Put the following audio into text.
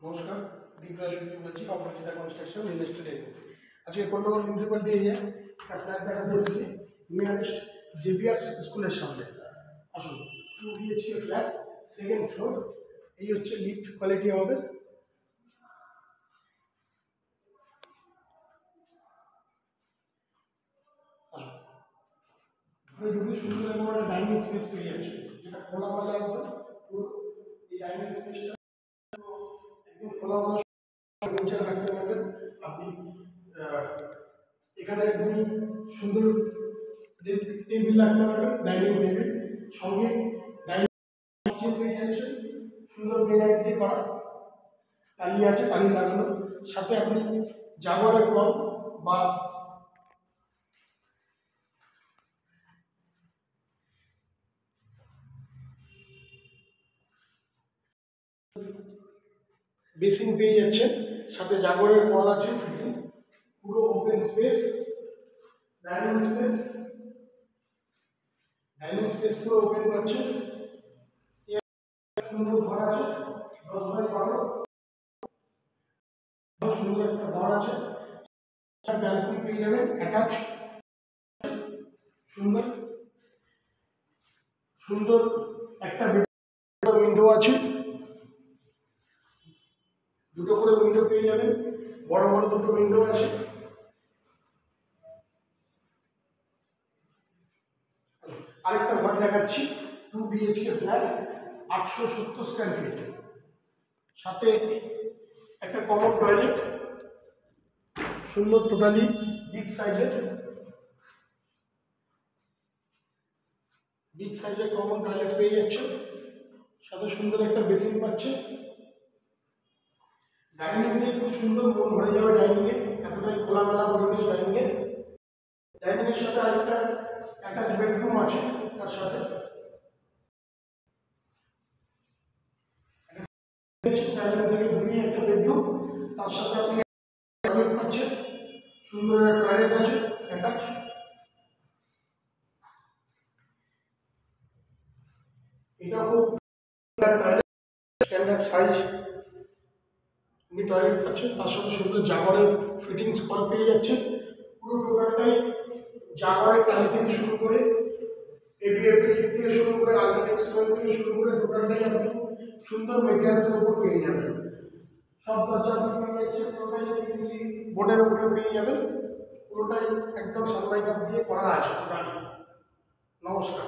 নমস্কার, দীপরাজ বলছি, অপরাজিতা construction real estate agency. আজকে কোন্নগর মিউনিসিপ্যালিটি এরিয়া একটা ফ্ল্যাট দেখাতে এসেছি নিয়ারেস্ট জেভিয়ার্স স্কুলের সামনে। আসুন, 2 BHK ফ্ল্যাট, সেকেন্ড ফ্লোর। এই হচ্ছে লিফট কোয়ালিটি আমাদের। আসুন, খুবই সুন্দর এবং একটা ডাইনিং স্পেস পেয়ে যাচ্ছে, যেটা খোলামেলা একদম। পুরো এই ডাইনিং স্পেসটা একদম খোলামেলা ফার্নিচার রাখতে পারবেন আপনি। এখানে আপনি সুন্দর টেবিল রাখতে পারবেন, ডাইনিং টেবিল। সঙ্গে ডাইনিং কিচেন পেয়ে যাচ্ছেন, সুন্দর গ্রেনাইট দিয়ে করা, টালি আছে, টালি লাগানো। সাথে আপনি জাগুয়ারের কল বা বেসিন পেয়ে যাচ্ছেন, সাথে জাগুয়ারের কল আছে। পুরো ওপেন স্পেস, ডাইনিং স্পেস পুরো ওপেন পাচ্ছে। সুন্দর ঘর আছে, 10x12 সুন্দর একটা ঘর আছে। ব্যালকনি পেয়ে যাবেন অ্যাটাচ। সুন্দর সুন্দর একটা উইন্ডো আছে, দুটো করে উইন্ডো পেয়ে যাবেন, বড় বড় দুটো উইন্ডো আছে। আরেকটা ঘর দেখাচ্ছি, 2 BHK ফ্ল্যাট, 870 স্কয়ার ফিট, সাথে একটা কমন টয়লেট। সুন্দর, টোটালি বিগ সাইজের কমন টয়লেট পেয়ে যাচ্ছে, সাথে সুন্দর একটা বেসিন পাচ্ছে। ডাইনিং এ খুব সুন্দর, মন ভরে যাবে ডাইনিং এ, এতটাই খোলামেলা পরিবেশ ডাইনিং এর সাথে আরেকটা অ্যাটাচ বেডরুম আছে। তার সাথে ডাইনিং থেকে ঢুকিয়ে একটা বেডরুম, তার সাথে আপনি টয়লেট পাচ্ছেন, সুন্দর একটা টয়লেট আছে অ্যাটাচ। এটা খুব টয়লেট, স্ট্যান্ডার্ড সাইজ আপনি টয়লেট পাচ্ছেন, তার সাথে সুন্দর জাগুয়ারের ফিটিংস কল পেয়ে যাচ্ছেন। পুরো টোটালটাই জাগুয়ারের টালি থেকে শুরু করে এবিএফ থেকে শুরু করে আলট্রাটেক সিমেন্ট থেকে শুরু করে টোটালটাই আপনি সুন্দর মেটেরিয়ালসের উপর পেয়ে যাবেন। সব দরজা আপনি পেয়ে যাচ্ছেন, পুরোটাই পিভিসি বোর্ডের উপরে পেয়ে যাবেন। পুরোটাই একদম সানমাইকার দিয়ে করা আছে টোটালি। নমস্কার।